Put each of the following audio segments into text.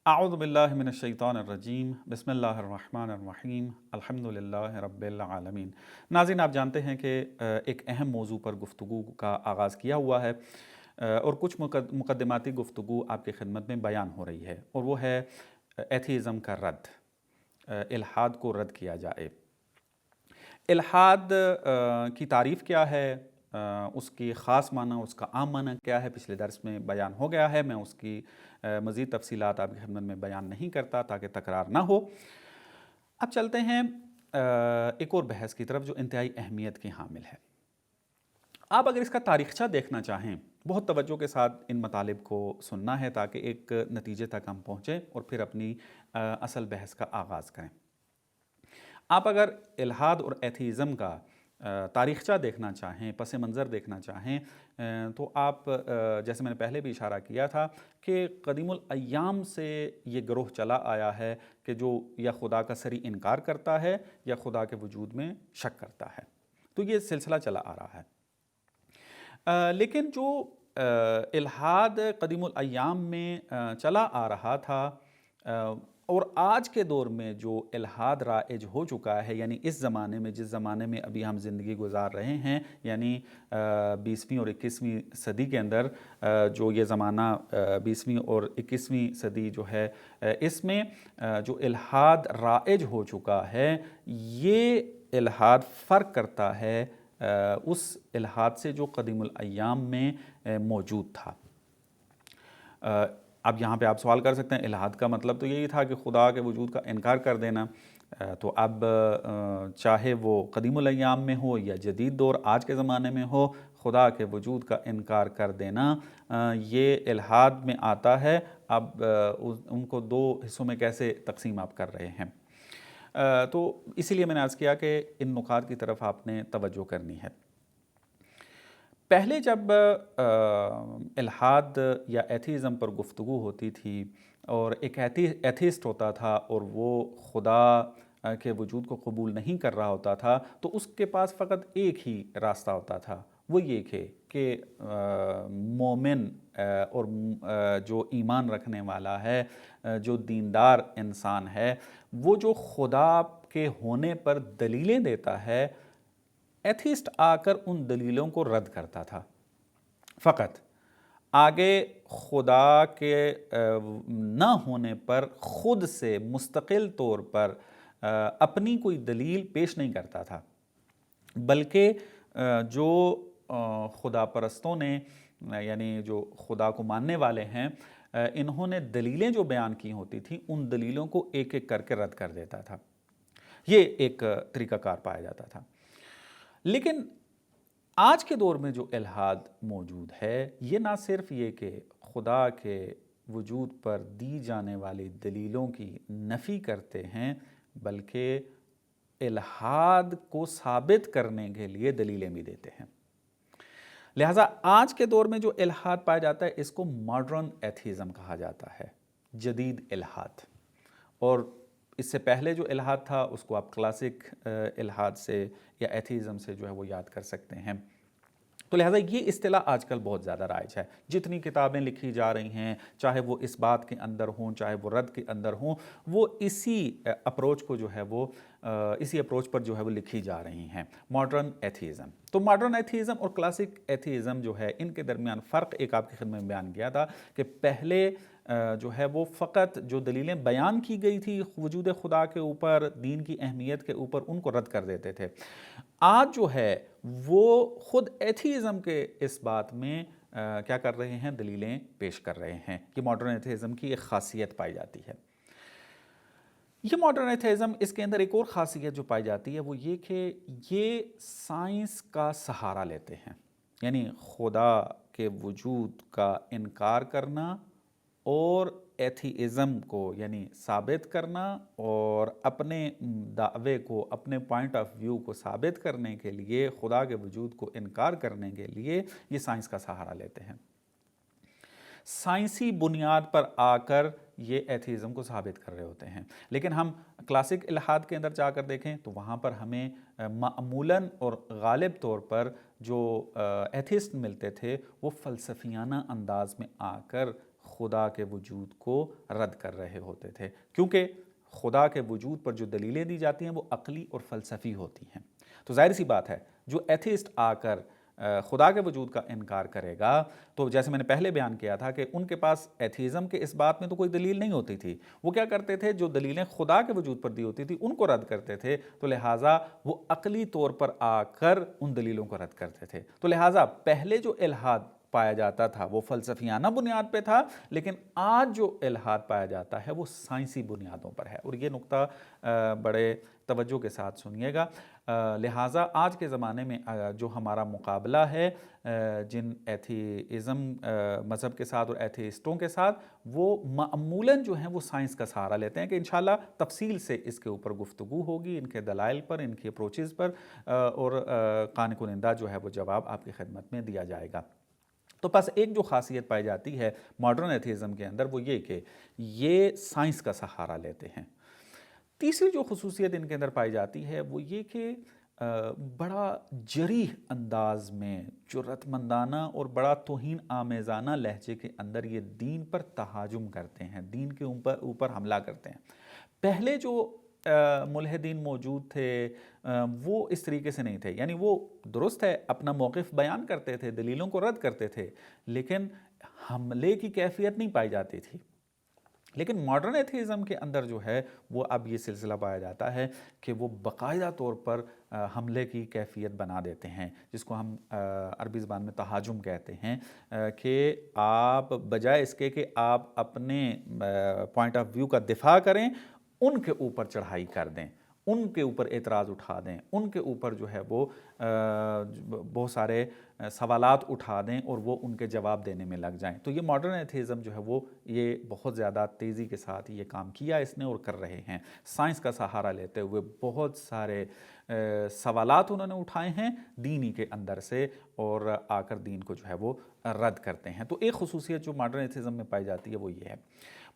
اعوذ باللہ من الشیطان الرجیم بسم اللہ الرحمن الرحیم الحمدللہ رب العالمین۔ ناظرین، آپ جانتے ہیں کہ ایک اہم موضوع پر گفتگو کا آغاز کیا ہوا ہے اور کچھ مقدماتی گفتگو آپ کی خدمت میں بیان ہو رہی ہے، اور وہ ہے ایتھیزم کا رد، الحاد کو رد کیا جائے۔ الحاد کی تعریف کیا ہے، اس کی خاص معنی، اس کا عام معنی کیا ہے، پچھلے درس میں بیان ہو گیا ہے۔ میں اس کی مزید تفصیلات آپ کی خدمت میں بیان نہیں کرتا تاکہ تکرار نہ ہو۔ اب چلتے ہیں ایک اور بحث کی طرف جو انتہائی اہمیت کی حامل ہے۔ آپ اگر اس کا تاریخچہ دیکھنا چاہیں، بہت توجہ کے ساتھ ان مطالب کو سننا ہے تاکہ ایک نتیجے تک ہم پہنچیں اور پھر اپنی اصل بحث کا آغاز کریں۔ آپ اگر الحاد اور ایتھیزم کا تاریخچہ دیکھنا چاہیں، پس منظر دیکھنا چاہیں، تو آپ جیسے میں نے پہلے بھی اشارہ کیا تھا کہ قدیم الایام سے یہ گروہ چلا آیا ہے کہ جو یا خدا کا صریح انکار کرتا ہے یا خدا کے وجود میں شک کرتا ہے۔ تو یہ سلسلہ چلا آ رہا ہے، لیکن جو الحاد قدیم الایام میں چلا آ رہا تھا اور آج کے دور میں جو الحاد رائج ہو چکا ہے، یعنی اس زمانے میں، جس زمانے میں ابھی ہم زندگی گزار رہے ہیں، یعنی 20ویں اور 21ویں صدی کے اندر جو یہ زمانہ 20ویں اور 21ویں صدی جو ہے، اس میں جو الحاد رائج ہو چکا ہے، یہ الحاد فرق کرتا ہے اس الحاد سے جو قدیم الایام میں موجود تھا۔ اب یہاں پہ آپ سوال کر سکتے ہیں، الحاد کا مطلب تو یہی تھا کہ خدا کے وجود کا انکار کر دینا۔ تو اب چاہے وہ قدیم الایام میں ہو یا جدید دور آج کے زمانے میں ہو، خدا کے وجود کا انکار کر دینا یہ الحاد میں آتا ہے۔ اب ان کو دو حصوں میں کیسے تقسیم آپ کر رہے ہیں، تو اسی لیے میں نے عرض کیا کہ ان نکات کی طرف آپ نے توجہ کرنی ہے۔ پہلے جب الحاد یا ایتھیزم پر گفتگو ہوتی تھی اور ایک ایتھیسٹ ہوتا تھا اور وہ خدا کے وجود کو قبول نہیں کر رہا ہوتا تھا، تو اس کے پاس فقط ایک ہی راستہ ہوتا تھا، وہ یہ کہ مومن اور جو ایمان رکھنے والا ہے، جو دیندار انسان ہے، وہ جو خدا کے ہونے پر دلیلیں دیتا ہے، ایتھیسٹ آ کر ان دلیلوں کو رد کرتا تھا۔ فقط آگے خدا کے نہ ہونے پر خود سے مستقل طور پر اپنی کوئی دلیل پیش نہیں کرتا تھا، بلکہ جو خدا پرستوں نے، یعنی جو خدا کو ماننے والے ہیں، انہوں نے دلیلیں جو بیان کی ہوتی تھیں، ان دلیلوں کو ایک ایک کر کے رد کر دیتا تھا۔ یہ ایک طریقہ کار پایا جاتا تھا۔ لیکن آج کے دور میں جو الحاد موجود ہے، یہ نہ صرف یہ کہ خدا کے وجود پر دی جانے والی دلیلوں کی نفی کرتے ہیں، بلکہ الحاد کو ثابت کرنے کے لیے دلیلیں بھی دیتے ہیں۔ لہٰذا آج کے دور میں جو الحاد پایا جاتا ہے، اس کو ماڈرن ایتھیزم کہا جاتا ہے، جدید الحاد۔ اور اس سے پہلے جو الحاد تھا، اس کو آپ کلاسک الحاد سے یا ایتھیزم سے جو ہے وہ یاد کر سکتے ہیں۔ تو لہٰذا یہ اصطلاح آج کل بہت زیادہ رائج ہے۔ جتنی کتابیں لکھی جا رہی ہیں، چاہے وہ اس بات کے اندر ہوں، چاہے وہ رد کے اندر ہوں، وہ اسی اپروچ کو جو ہے وہ اسی اپروچ پر جو ہے وہ لکھی جا رہی ہیں، ماڈرن ایتھیزم۔ تو ماڈرن ایتھیزم اور کلاسک ایتھیزم جو ہے، ان کے درمیان فرق ایک آپ کی خدمت میں بیان کیا تھا کہ پہلے جو ہے وہ فقط جو دلیلیں بیان کی گئی تھی وجود خدا کے اوپر، دین کی اہمیت کے اوپر، ان کو رد کر دیتے تھے۔ آج جو ہے وہ خود ایتھیزم کے اس بات میں کیا کر رہے ہیں، دلیلیں پیش کر رہے ہیں۔ یہ ماڈرن ایتھیزم کی ایک خاصیت پائی جاتی ہے۔ یہ ماڈرن ایتھیزم، اس کے اندر ایک اور خاصیت جو پائی جاتی ہے وہ یہ کہ یہ سائنس کا سہارا لیتے ہیں، یعنی خدا کے وجود کا انکار کرنا اور ایتھیزم کو یعنی ثابت کرنا، اور اپنے دعوے کو، اپنے پوائنٹ آف ویو کو ثابت کرنے کے لیے، خدا کے وجود کو انکار کرنے کے لیے یہ سائنس کا سہارا لیتے ہیں۔ سائنسی بنیاد پر آ کر یہ ایتھیزم کو ثابت کر رہے ہوتے ہیں۔ لیکن ہم کلاسک الحاد کے اندر جا کر دیکھیں تو وہاں پر ہمیں معمولاً اور غالب طور پر جو ایتھیسٹ ملتے تھے، وہ فلسفیانہ انداز میں آ کر خدا کے وجود کو رد کر رہے ہوتے تھے، کیونکہ خدا کے وجود پر جو دلیلیں دی جاتی ہیں وہ عقلی اور فلسفی ہوتی ہیں۔ تو ظاہر سی بات ہے جو ایتھیسٹ آ کر خدا کے وجود کا انکار کرے گا، تو جیسے میں نے پہلے بیان کیا تھا کہ ان کے پاس ایتھیزم کے اس بات میں تو کوئی دلیل نہیں ہوتی تھی، وہ کیا کرتے تھے، جو دلیلیں خدا کے وجود پر دی ہوتی تھی ان کو رد کرتے تھے، تو لہٰذا وہ عقلی طور پر آ کر ان دلیلوں کو رد کرتے تھے۔ تو لہٰذا پہلے جو الحاد پایا جاتا تھا وہ فلسفیانہ بنیاد پہ تھا، لیکن آج جو الحاد پایا جاتا ہے وہ سائنسی بنیادوں پر ہے، اور یہ نقطہ بڑے توجہ کے ساتھ سنیے گا۔ لہٰذا آج کے زمانے میں جو ہمارا مقابلہ ہے جن ایتھیزم مذہب کے ساتھ اور ایتھیسٹوں کے ساتھ، وہ معمولاً جو ہیں وہ سائنس کا سہارا لیتے ہیں، کہ انشاءاللہ تفصیل سے اس کے اوپر گفتگو ہوگی، ان کے دلائل پر، ان کی اپروچز پر، اور قانع کنندہ جو ہے وہ جواب آپ کی خدمت میں دیا جائے گا۔ تو بس ایک جو خاصیت پائی جاتی ہے ماڈرن ایتھیزم کے اندر وہ یہ کہ یہ سائنس کا سہارا لیتے ہیں۔ تیسری جو خصوصیت ان کے اندر پائی جاتی ہے وہ یہ کہ بڑا جریح انداز میں، جرأت مندانہ اور بڑا توہین آمیزانہ لہجے کے اندر یہ دین پر تہاجم کرتے ہیں، دین کے اوپر حملہ کرتے ہیں۔ پہلے جو ملحدین موجود تھے وہ اس طریقے سے نہیں تھے، یعنی وہ درست ہے اپنا موقف بیان کرتے تھے، دلیلوں کو رد کرتے تھے، لیکن حملے کی کیفیت نہیں پائی جاتی تھی۔ لیکن ماڈرن ایتھیزم کے اندر جو ہے وہ اب یہ سلسلہ پایا جاتا ہے کہ وہ باقاعدہ طور پر حملے کی کیفیت بنا دیتے ہیں، جس کو ہم عربی زبان میں تہاجم کہتے ہیں، کہ آپ بجائے اس کے کہ آپ اپنے پوائنٹ آف ویو کا دفاع کریں، ان کے اوپر چڑھائی کر دیں، ان کے اوپر اعتراض اٹھا دیں، ان کے اوپر جو ہے وہ بہت سارے سوالات اٹھا دیں اور وہ ان کے جواب دینے میں لگ جائیں۔ تو یہ ماڈرن ایتھیزم جو ہے وہ یہ بہت زیادہ تیزی کے ساتھ یہ کام کیا اس نے اور کر رہے ہیں، سائنس کا سہارا لیتے ہوئے بہت سارے سوالات انہوں نے اٹھائے ہیں دینی کے اندر سے، اور آ کر دین کو جو ہے وہ رد کرتے ہیں۔ تو ایک خصوصیت جو ماڈرن ایتھیزم میں پائی جاتی ہے وہ یہ ہے۔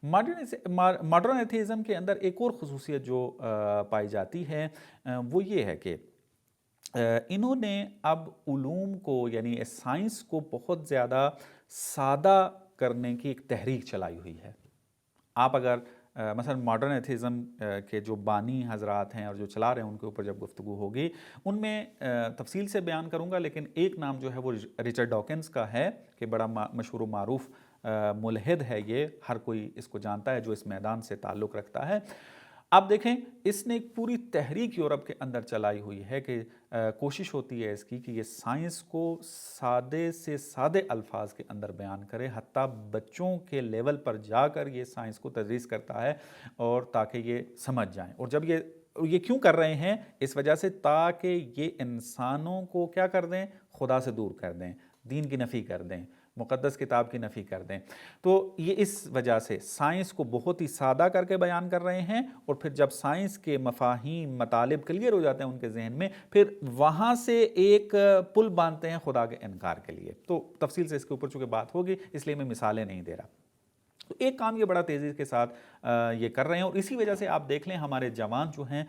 ماڈرن ایتھیزم کے اندر ایک اور خصوصیت جو پائی جاتی ہے وہ یہ ہے کہ انہوں نے اب علوم کو یعنی سائنس کو بہت زیادہ سادہ کرنے کی ایک تحریک چلائی ہوئی ہے۔ آپ اگر مثلا ماڈرن ایتھیزم کے جو بانی حضرات ہیں اور جو چلا رہے ہیں ان کے اوپر جب گفتگو ہوگی ان میں تفصیل سے بیان کروں گا، لیکن ایک نام جو ہے وہ رچرڈ ڈاکنز کا ہے کہ بڑا مشہور و معروف ملحد ہے، یہ ہر کوئی اس کو جانتا ہے جو اس میدان سے تعلق رکھتا ہے۔ آپ دیکھیں اس نے ایک پوری تحریک یورپ کے اندر چلائی ہوئی ہے کہ کوشش ہوتی ہے اس کی کہ یہ سائنس کو سادے سے سادے الفاظ کے اندر بیان کرے، حتیٰ بچوں کے لیول پر جا کر یہ سائنس کو تدریس کرتا ہے، اور تاکہ یہ سمجھ جائیں۔ اور جب یہ کیوں کر رہے ہیں؟ اس وجہ سے تاکہ یہ انسانوں کو کیا کر دیں؟ خدا سے دور کر دیں، دین کی نفی کر دیں، مقدس کتاب کی نفی کر دیں۔ تو یہ اس وجہ سے سائنس کو بہت ہی سادہ کر کے بیان کر رہے ہیں، اور پھر جب سائنس کے مفاہیم مطالب کلیئر ہو جاتے ہیں ان کے ذہن میں، پھر وہاں سے ایک پل باندھتے ہیں خدا کے انکار کے لیے۔ تو تفصیل سے اس کے اوپر چونکہ بات ہوگی اس لیے میں مثالیں نہیں دے رہا۔ تو ایک کام یہ بڑا تیزی کے ساتھ یہ کر رہے ہیں، اور اسی وجہ سے آپ دیکھ لیں ہمارے جوان جو ہیں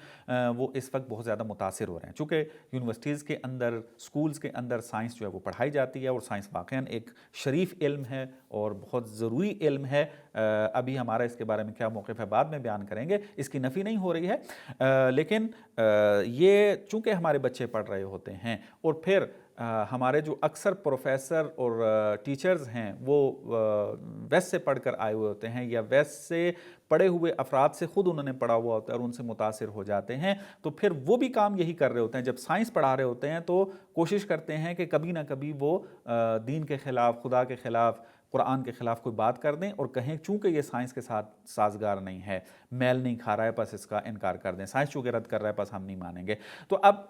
وہ اس وقت بہت زیادہ متاثر ہو رہے ہیں، چونکہ یونیورسٹیز کے اندر، سکولز کے اندر سائنس جو ہے وہ پڑھائی جاتی ہے، اور سائنس واقعاً ایک شریف علم ہے اور بہت ضروری علم ہے۔ ابھی ہمارا اس کے بارے میں کیا موقف ہے بعد میں بیان کریں گے، اس کی نفی نہیں ہو رہی ہے، لیکن یہ چونکہ ہمارے بچے پڑھ رہے ہوتے ہیں، اور پھر ہمارے جو اکثر پروفیسر اور ٹیچرز ہیں وہ ویسٹ سے پڑھ کر آئے ہوئے ہوتے ہیں، یا ویسٹ سے پڑھے ہوئے افراد سے خود انہوں نے پڑھا ہوا ہوتا ہے اور ان سے متاثر ہو جاتے ہیں، تو پھر وہ بھی کام یہی کر رہے ہوتے ہیں۔ جب سائنس پڑھا رہے ہوتے ہیں تو کوشش کرتے ہیں کہ کبھی نہ کبھی وہ دین کے خلاف، خدا کے خلاف، قرآن کے خلاف کوئی بات کر دیں اور کہیں چونکہ یہ سائنس کے ساتھ سازگار نہیں ہے، میل نہیں کھا رہا ہے، پس اس کا انکار کر دیں، سائنس چونکہ رد کر رہا ہے پس ہم نہیں مانیں گے۔ تو اب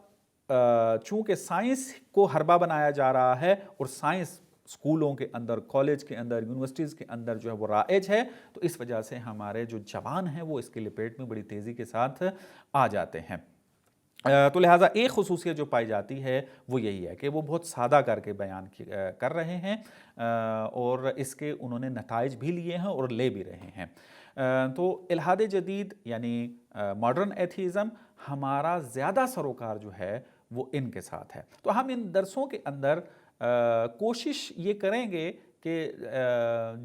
چونکہ سائنس کو حربہ بنایا جا رہا ہے اور سائنس اسکولوں کے اندر، کالج کے اندر، یونیورسٹیز کے اندر جو ہے وہ رائج ہے، تو اس وجہ سے ہمارے جو جوان ہیں وہ اس کے لپیٹ میں بڑی تیزی کے ساتھ آ جاتے ہیں۔ تو لہٰذا ایک خصوصیت جو پائی جاتی ہے وہ یہی ہے کہ وہ بہت سادہ کر کے بیان کر رہے ہیں، اور اس کے انہوں نے نتائج بھی لیے ہیں اور لے بھی رہے ہیں۔ تو الحاد جدید یعنی ماڈرن ایتھیزم ہمارا زیادہ سروکار جو ہے وہ ان کے ساتھ ہے۔ تو ہم ان درسوں کے اندر کوشش یہ کریں گے کہ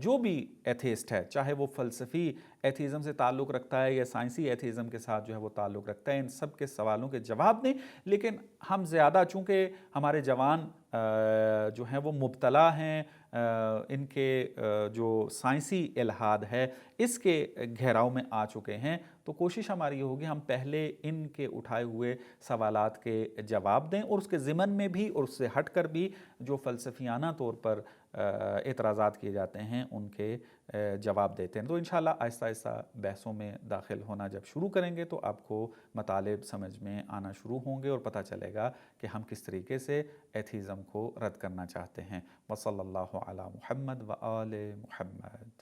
جو بھی ایتھیسٹ ہے، چاہے وہ فلسفی ایتھیزم سے تعلق رکھتا ہے یا سائنسی ایتھیزم کے ساتھ جو ہے وہ تعلق رکھتا ہے، ان سب کے سوالوں کے جواب دیں. لیکن ہم زیادہ چونکہ ہمارے جوان جو ہیں وہ مبتلا ہیں ان کے جو سائنسی الحاد ہے اس کے گہراؤ میں آ چکے ہیں، تو کوشش ہماری یہ ہوگی ہم پہلے ان کے اٹھائے ہوئے سوالات کے جواب دیں، اور اس کے ضمن میں بھی اور اس سے ہٹ کر بھی جو فلسفیانہ طور پر اعتراضات کیے جاتے ہیں ان کے جواب دیتے ہیں. تو انشاءاللہ آہستہ آہستہ بحثوں میں داخل ہونا جب شروع کریں گے تو آپ کو مطالب سمجھ میں آنا شروع ہوں گے اور پتہ چلے گا کہ ہم کس طریقے سے ایتھیزم کو رد کرنا چاہتے ہیں. وصلی اللہ علی محمد و آل محمد.